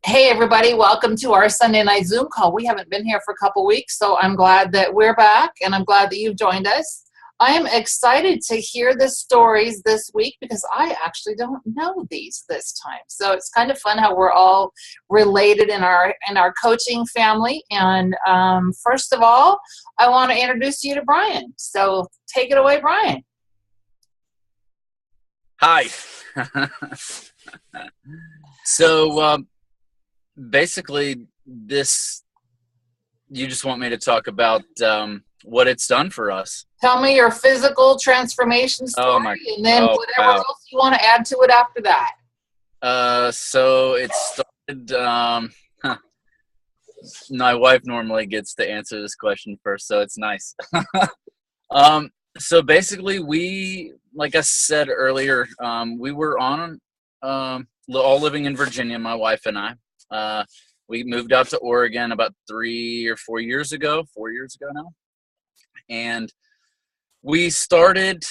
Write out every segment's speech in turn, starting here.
Hey, everybody, welcome to our Sunday night Zoom call. We haven't been here for a couple weeks, so I'm glad that we're back, and I'm glad that you've joined us. I am excited to hear the stories this week because I actually don't know these this time. So it's kind of fun how we're all related in our coaching family. And first of all, I want to introduce you to Brian. So take it away, Brian. Hi. So basically, you just want me to talk about what it's done for us. Tell me your physical transformation story, and then whatever else you want to add to it after that. So it started. My wife normally gets to answer this question first, so it's nice. So basically, like I said earlier, we were on all living in Virginia, my wife and I. We moved out to Oregon about 3 or 4 years ago, 4 years ago now. And we started,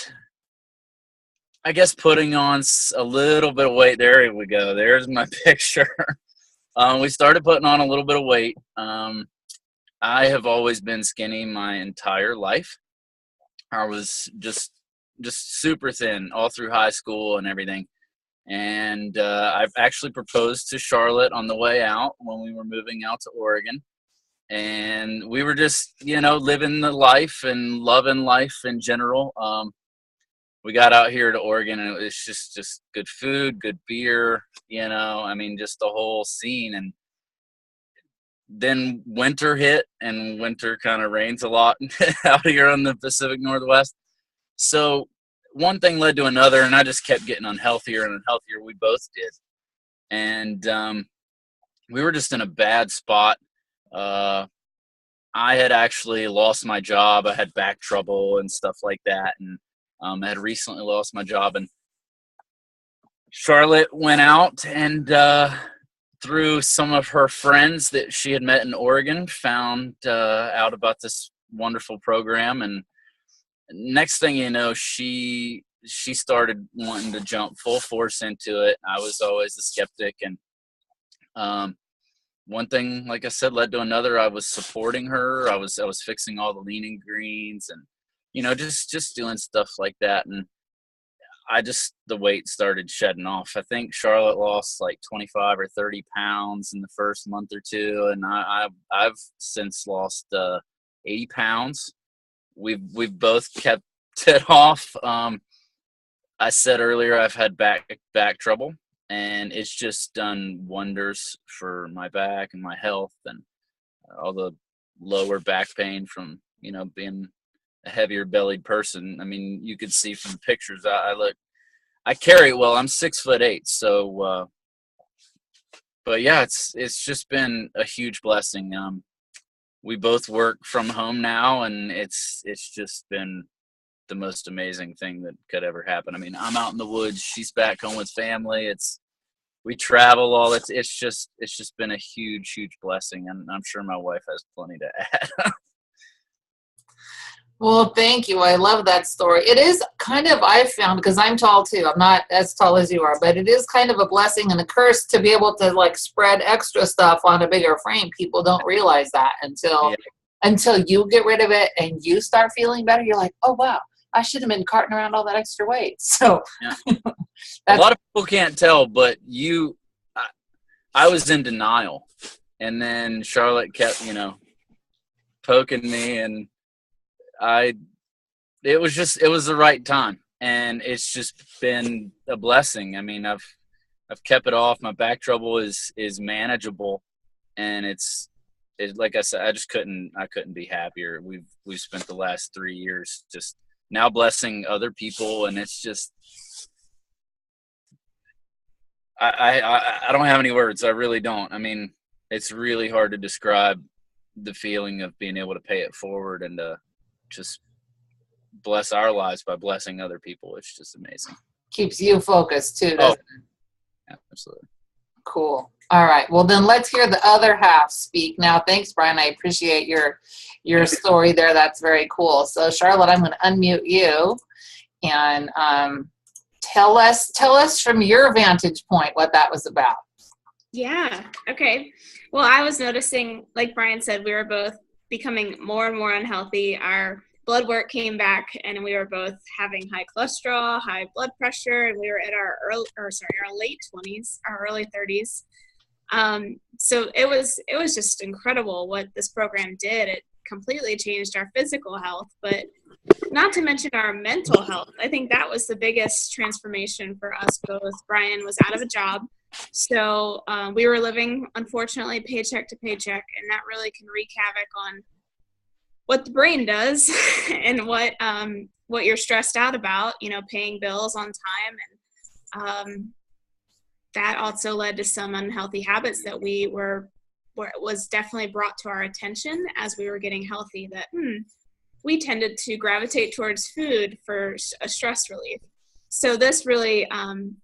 I guess, putting on a little bit of weight. There we go. There's my picture. We started putting on a little bit of weight. I have always been skinny my entire life. I was just super thin all through high school and everything. And I've actually proposed to Charlotte on the way out when we were moving out to Oregon. And we were just, living the life and loving life in general. We got out here to Oregon, and it was just good food, good beer, just the whole scene. And then winter hit, and winter kind of rains a lot out here on the Pacific Northwest. So one thing led to another, and I just kept getting unhealthier and unhealthier. We both did. And we were just in a bad spot. I had actually lost my job. I had back trouble and stuff like that. And I had recently lost my job. And Charlotte went out and through some of her friends that she had met in Oregon, found out about this wonderful program. And next thing you know, she started wanting to jump full force into it. I was always a skeptic, and one thing, like I said, led to another. I was supporting her. I was fixing all the lean greens, and just doing stuff like that. And the weight started shedding off. I think Charlotte lost like 25 or 30 pounds in the first month or two, and I've since lost 80 pounds. We've both kept it off. I said earlier I've had back trouble, and it's just done wonders for my back and my health and all the lower back pain from being a heavier bellied person. I mean, you could see from the pictures I carry it well. I'm 6'8", so but yeah, it's just been a huge blessing. We both work from home now, and it's just been the most amazing thing that could ever happen. I mean, I'm out in the woods. She's back home with family. We travel all. It's just been a huge blessing, and I'm sure my wife has plenty to add. Well, thank you. I love that story. It is kind of, I've found, because I'm tall too. I'm not as tall as you are, but it is kind of a blessing and a curse to be able to spread extra stuff on a bigger frame. People don't realize that until you get rid of it and you start feeling better. You're like, oh, wow, I should have been carting around all that extra weight. So yeah. A lot of people can't tell, but I was in denial. And then Charlotte kept, poking me, and it was the right time, and it's just been a blessing. I mean, I've kept it off. My back trouble is manageable, and it's like I said, I couldn't be happier. We've spent the last 3 years just now blessing other people, and it's just I don't have any words. I really don't. I mean, it's really hard to describe the feeling of being able to pay it forward and just bless our lives by blessing other people. It's just amazing. Keeps you focused too, doesn't it? Yeah, absolutely. Cool. All right. Well, then let's hear the other half speak now. Thanks, Brian. I appreciate your story there. That's very cool. So, Charlotte, I'm going to unmute you and tell us from your vantage point what that was about. Yeah. Okay. Well, I was noticing, like Brian said, we were both becoming more and more unhealthy. Our blood work came back, and we were both having high cholesterol, high blood pressure, and we were at our late 20s, our early 30s. So it was just incredible what this program did. It completely changed our physical health, but not to mention our mental health. I think that was the biggest transformation for us both. Brian was out of a job, so we were living, unfortunately, paycheck to paycheck, and that really can wreak havoc on what the brain does and what you're stressed out about, paying bills on time. And that also led to some unhealthy habits that was definitely brought to our attention as we were getting healthy, that we tended to gravitate towards food for a stress relief. So this really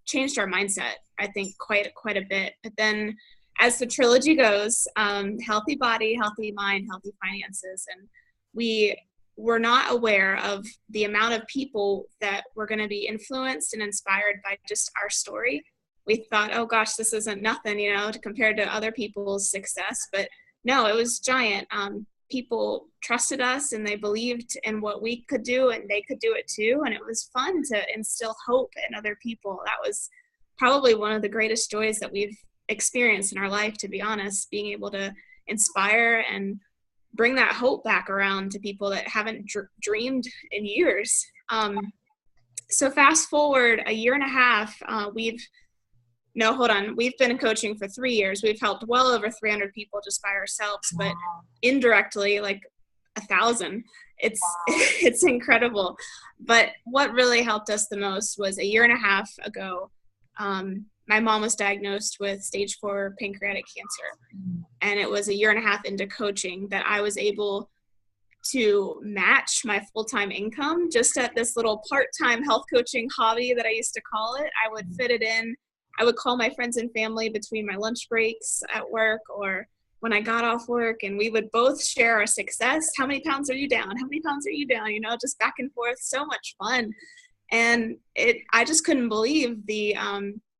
changed our mindset, I think, quite a bit. But then as the trilogy goes, healthy body, healthy mind, healthy finances, and we were not aware of the amount of people that were going to be influenced and inspired by just our story. We thought, oh gosh, this isn't nothing, compared to other people's success. But no, it was giant. People trusted us, and they believed in what we could do, and they could do it too. And it was fun to instill hope in other people. That was probably one of the greatest joys that we've experienced in our life, to be honest, being able to inspire and bring that hope back around to people that haven't dreamed in years. So fast forward a year and a half, we've been coaching for 3 years. We've helped well over 300 people just by ourselves, but indirectly, like 1,000. It's incredible. But what really helped us the most was a year and a half ago. My mom was diagnosed with stage 4 pancreatic cancer. And it was a year and a half into coaching that I was able to match my full-time income just at this little part-time health coaching hobby that I used to call it. I would fit it in. I would call my friends and family between my lunch breaks at work or when I got off work, and we would both share our success. How many pounds are you down? How many pounds are you down? Just back and forth. So much fun. And I just couldn't believe the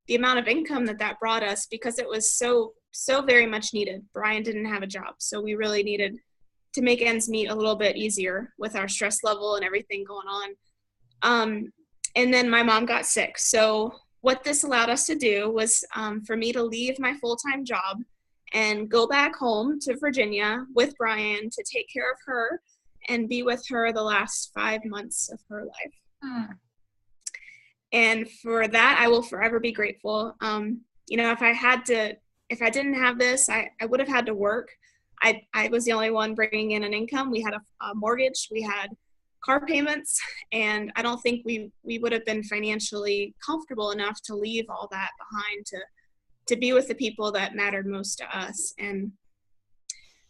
amount of income that brought us, because it was so very much needed. Brian didn't have a job, so we really needed to make ends meet a little bit easier with our stress level and everything going on. And then my mom got sick. So what this allowed us to do was for me to leave my full-time job and go back home to Virginia with Brian to take care of her and be with her the last 5 months of her life. And for that, I will forever be grateful. If I didn't have this, I would have had to work. I was the only one bringing in an income. We had a mortgage, we had car payments, and I don't think we would have been financially comfortable enough to leave all that behind to be with the people that mattered most to us. And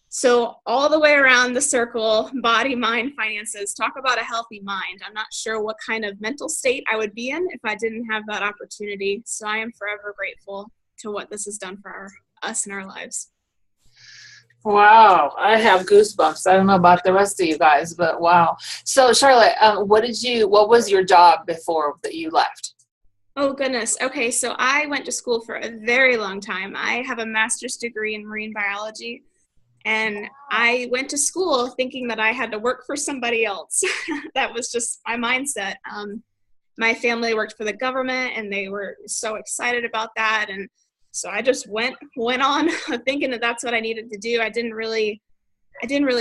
so all the way around the circle, body, mind, finances, talk about a healthy mind. I'm not sure what kind of mental state I would be in if I didn't have that opportunity. So I am forever grateful to what this has done for us in our lives. Wow, I have goosebumps. I don't know about the rest of you guys, but wow. So Charlotte, what was your job before that you left? Oh goodness. Okay, so I went to school for a very long time. I have a master's degree in marine biology. And I went to school thinking that I had to work for somebody else. That was just my mindset. My family worked for the government, and they were so excited about that. And so I just went on thinking that that's what I needed to do. I didn't really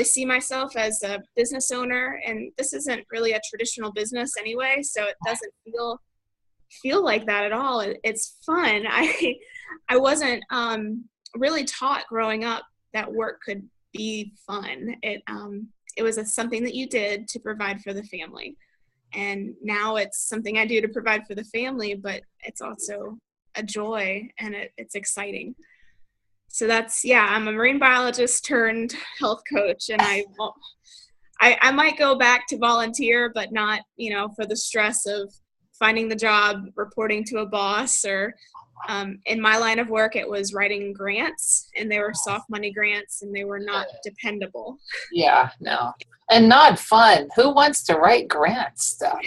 see myself as a business owner, and this isn't really a traditional business anyway, so it doesn't feel like that at all. It's fun. I wasn't really taught growing up that work could be fun. It was something that you did to provide for the family. And now it's something I do to provide for the family, but it's also a joy, and it's exciting. So I'm a marine biologist turned health coach, and I might go back to volunteer, but not, for the stress of finding the job, reporting to a boss, or in my line of work, it was writing grants, and they were soft money grants, and they were not dependable. Yeah, no. And not fun. Who wants to write grant stuff?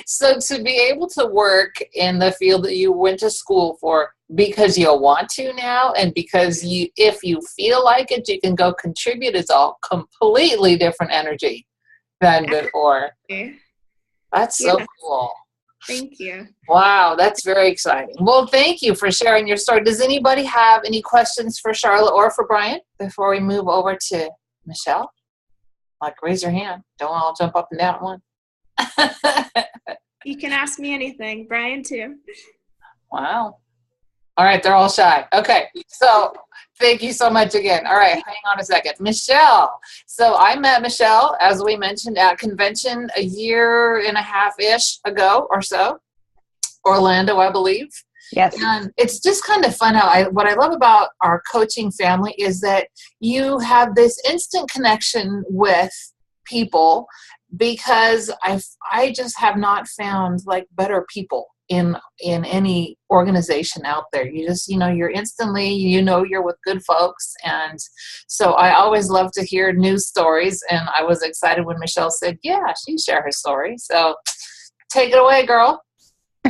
So to be able to work in the field that you went to school for, because you'll want to now, and because if you feel like it, you can go contribute. It's all completely different energy than before. That's so cool. Thank you. Wow, that's very exciting. Well, thank you for sharing your story. Does anybody have any questions for Charlotte or for Brian before we move over to Michele? Like, raise your hand. Don't all jump up and down at once. You can ask me anything. Brian, too. Wow. All right, they're all shy. Okay, so thank you so much again. All right, hang on a second. Michele. So I met Michele, as we mentioned, at convention a year and a half-ish ago or so. Orlando, I believe. Yes. And it's just kind of fun how what I love about our coaching family is that you have this instant connection with people, because I just have not found like better people in any organization out there. You just, you're instantly, you're with good folks. And so I always love to hear news stories. And I was excited when Michele said, yeah, she'd share her story. So take it away, girl.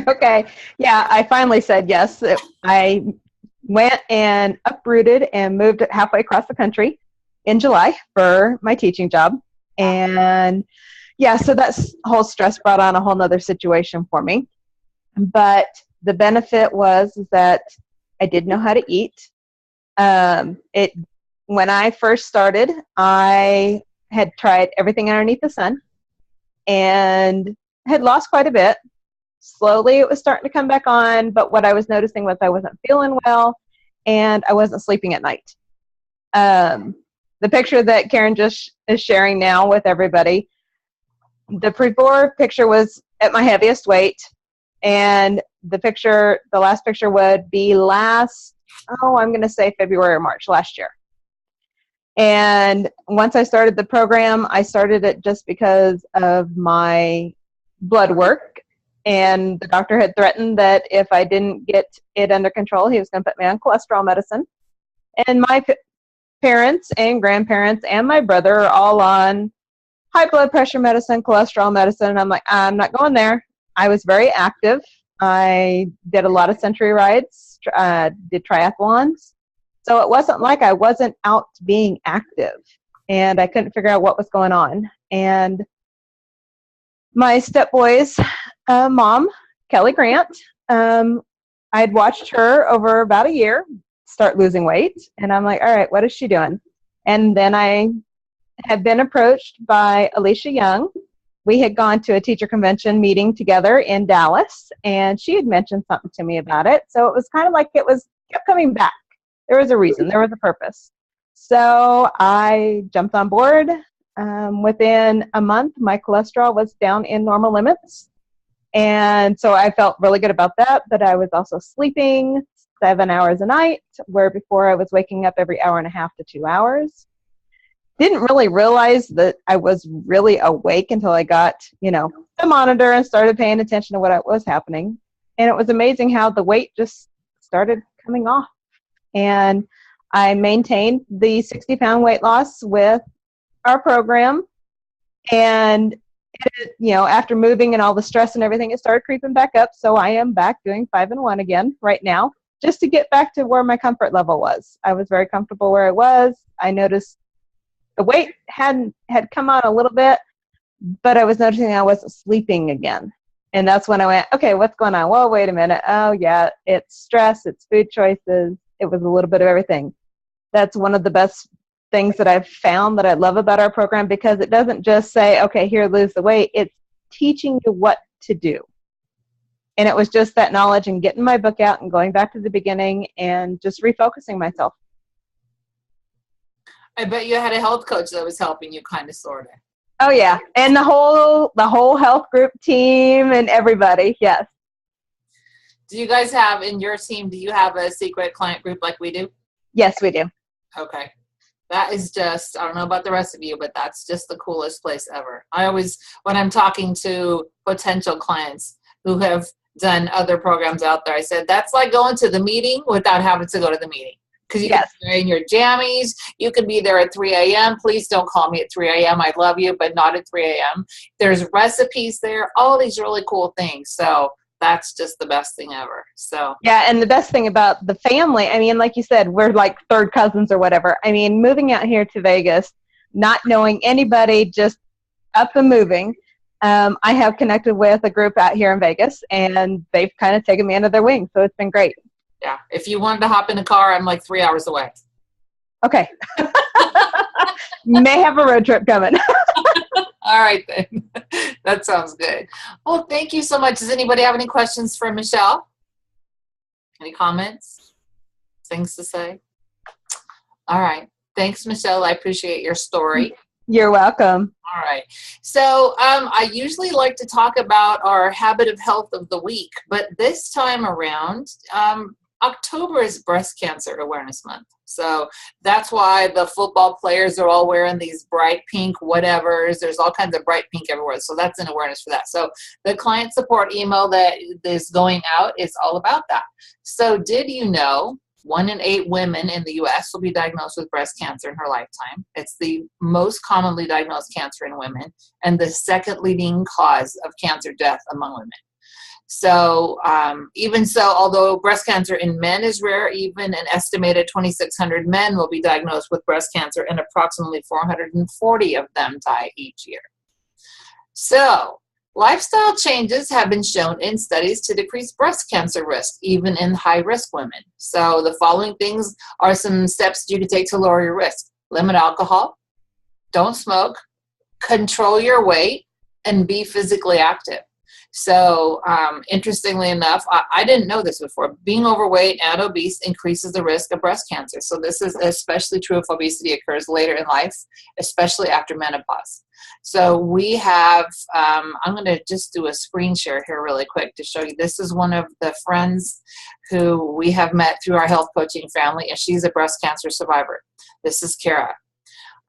Okay. Yeah, I finally said yes. I went and uprooted and moved halfway across the country in July for my teaching job. And yeah, so that whole stress brought on a whole nother situation for me. But the benefit was that I did know how to eat. When I first started, I had tried everything underneath the sun and had lost quite a bit. Slowly, it was starting to come back on, but what I was noticing was I wasn't feeling well, and I wasn't sleeping at night. The picture that Karen just is sharing now with everybody, the before picture was at my heaviest weight, and the last picture would be I'm going to say February or March last year. And once I started the program, I started it just because of my blood work. And the doctor had threatened that if I didn't get it under control, he was going to put me on cholesterol medicine. And my parents and grandparents and my brother are all on high blood pressure medicine, cholesterol medicine. And I'm like, I'm not going there. I was very active. I did a lot of century rides, did triathlons. So it wasn't like I wasn't out being active. And I couldn't figure out what was going on. And my stepboy's mom, Kelly Grant, I'd watched her over about a year start losing weight. And I'm like, all right, what is she doing? And then I had been approached by Alicia Young. We had gone to a teacher convention meeting together in Dallas, and she had mentioned something to me about it. So it was kind of like kept coming back. There was a reason. There was a purpose. So I jumped on board. Within a month, my cholesterol was down in normal limits. And so I felt really good about that, but I was also sleeping 7 hours a night, where before I was waking up every hour and a half to 2 hours. Didn't really realize that I was really awake until I got, the monitor and started paying attention to what was happening. And it was amazing how the weight just started coming off. And I maintained the 60-pound weight loss with our program. And, after moving and all the stress and everything, it started creeping back up. So I am back doing 5 and 1 again right now, just to get back to where my comfort level was. I was very comfortable where I was. I noticed the weight had come on a little bit, but I was noticing I wasn't sleeping again. And that's when I went, okay, what's going on? Well, wait a minute. Oh, yeah, it's stress. It's food choices. It was a little bit of everything. That's one of the best things that I've found that I love about our program, because it doesn't just say, okay, here, lose the weight. It's teaching you what to do. And it was just that knowledge and getting my book out and going back to the beginning and just refocusing myself. I bet you had a health coach that was helping you, kind of, sort of. Oh, yeah. And the whole health group team and everybody, yes. Do you guys have, in your team, do you have a secret client group like we do? Yes, we do. Okay. That is just, I don't know about the rest of you, but that's just the coolest place ever. I always, when I'm talking to potential clients who have done other programs out there, I said, that's like going to the meeting without having to go to the meeting. Because you can be in your jammies. You can be there at 3 a.m. Please don't call me at 3 a.m. I love you, but not at 3 a.m. There's recipes there, all these really cool things. So that's just the best thing ever. So yeah, and the best thing about the family, I mean, like you said, we're like third cousins or whatever. I mean, moving out here to Vegas, not knowing anybody, just up and moving. I have connected with a group out here in Vegas, and they've kind of taken me under their wing, so it's been great. yeah, if you wanted to hop in a car, I'm like 3 hours away. Okay. May have a road trip coming. All right, then. That sounds good. Well, thank you so much. Does anybody have any questions for Michele? Any comments? Things to say? All right. Thanks, Michele. I appreciate your story. You're welcome. All right. So I usually like to talk about our habit of health of the week, but this time around, October is Breast Cancer Awareness Month. So that's why the football players are all wearing these bright pink whatevers. There's all kinds of bright pink everywhere. So that's an awareness for that. So the client support email that is going out is all about that. So did you know 1 in 8 women in the U.S. will be diagnosed with breast cancer in her lifetime? It's the most commonly diagnosed cancer in women and the second leading cause of cancer death among women. So even so, although breast cancer in men is rare, even an estimated 2,600 men will be diagnosed with breast cancer and approximately 440 of them die each year. So lifestyle changes have been shown in studies to decrease breast cancer risk, even in high-risk women. So the following things are some steps you can take to lower your risk. Limit alcohol, don't smoke, control your weight, and be physically active. So interestingly enough, I didn't know this before, being overweight and obese increases the risk of breast cancer. So this is especially true if obesity occurs later in life, especially after menopause. So we have, I'm going to just do a screen share here really quick to show you. This is one of the friends who we have met through our health coaching family, and she's a breast cancer survivor. This is Kara.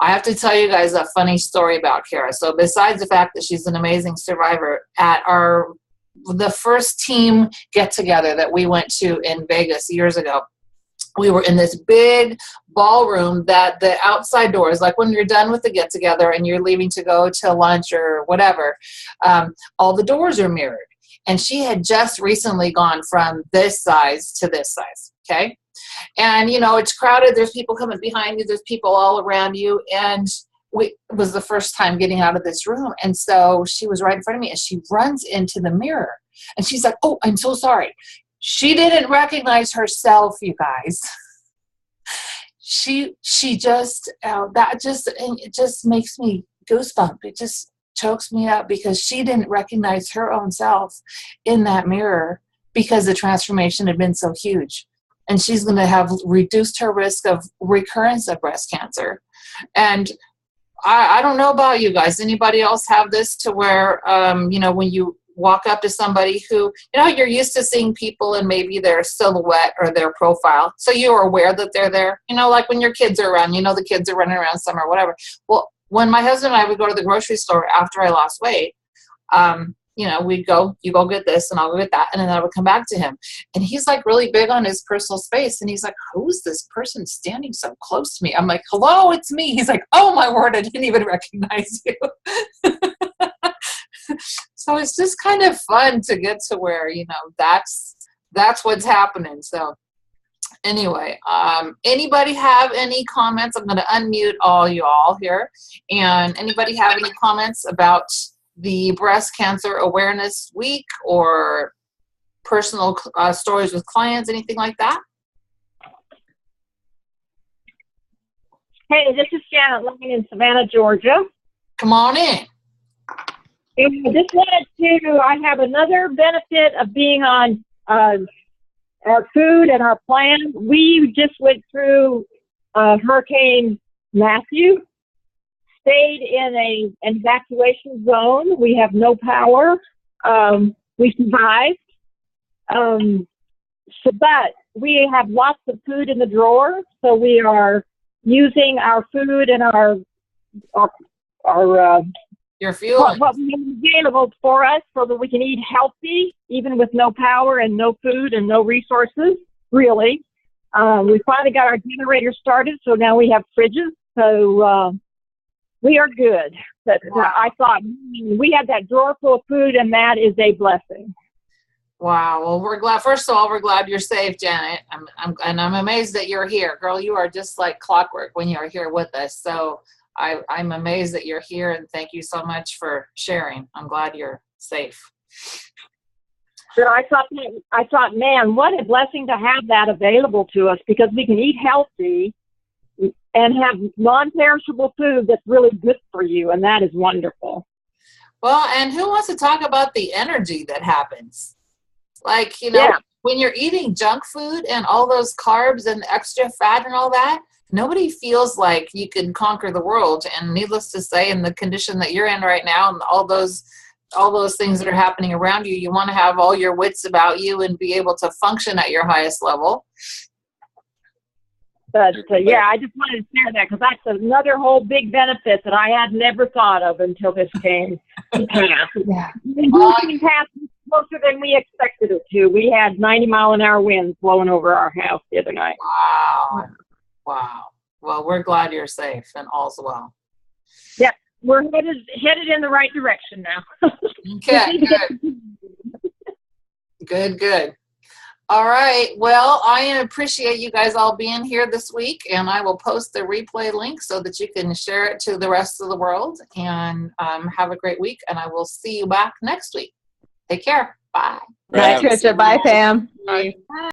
I have to tell you guys a funny story about Kara. So besides the fact that she's an amazing survivor, at the first team get-together that we went to in Vegas years ago, we were in this big ballroom that the outside doors, like when you're done with the get-together and you're leaving to go to lunch or whatever, all the doors are mirrored. And she had just recently gone from this size to this size, okay? And, you know, it's crowded. There's people coming behind you. There's people all around you. And it was the first time getting out of this room. And so she was right in front of me, and she runs into the mirror. And she's like, oh, I'm so sorry. She didn't recognize herself, you guys. She just, it just makes me goosebump. It just chokes me up because she didn't recognize her own self in that mirror because the transformation had been so huge. And she's going to have reduced her risk of recurrence of breast cancer. And I don't know about you guys. Anybody else have this to where, you know, when you walk up to somebody who, you know, you're used to seeing people and maybe their silhouette or their profile. So you're aware that they're there. You know, like when your kids are around, you know, the kids are running around somewhere, whatever. Well, when my husband and I would go to the grocery store after I lost weight, you know, we'd go, you go get this and I'll go get that. And then I would come back to him. And he's like really big on his personal space. And he's like, who's this person standing so close to me? I'm like, hello, it's me. He's like, oh my word, I didn't even recognize you. So it's just kind of fun to get to where, you know, that's what's happening. So anyway, anybody have any comments? I'm going to unmute all y'all here. And anybody have any comments about the Breast Cancer Awareness Week or personal stories with clients, anything like that? Hey, this is Janet living in Savannah, Georgia. Come on in. And I just wanted to, I have another benefit of being on our food and our plan. We just went through Hurricane Matthew, stayed in an evacuation zone. We have no power. We survived. But we have lots of food in the drawer, so we are using our food and our Your fuel. what we have available for us so that we can eat healthy, even with no power and no food and no resources, really. We finally got our generator started, so now we have fridges. So we are good. But Wow. I thought we had that drawer full of food, and that is a blessing. Wow. Well, we're glad. First of all, we're glad you're safe, Janet. I'm amazed that you're here, girl. You are just like clockwork when you are here with us. So I'm amazed that you're here, and thank you so much for sharing. I'm glad you're safe. Sure, I thought, man, what a blessing to have that available to us, because we can eat healthy and have non-perishable food that's really good for you, and that is wonderful. Well, and who wants to talk about the energy that happens? Like, Yeah. when you're eating junk food and all those carbs and extra fat and all that, nobody feels like you can conquer the world. And needless to say, in the condition that you're in right now and all those things that are happening around you, you want to have all your wits about you and be able to function at your highest level. But yeah, I just wanted to share that, because that's another whole big benefit that I had never thought of until this came to pass. Yeah. It happened closer than we expected it to. We had 90-mile-an-hour winds blowing over our house the other night. Wow. Well, we're glad you're safe and all's well. Yep, we're headed in the right direction now. Okay, good. All right. Well, I appreciate you guys all being here this week, and I will post the replay link so that you can share it to the rest of the world. And have a great week, and I will see you back next week. Take care. Bye. Bye, Trisha. Bye, Pam. Bye. Bye.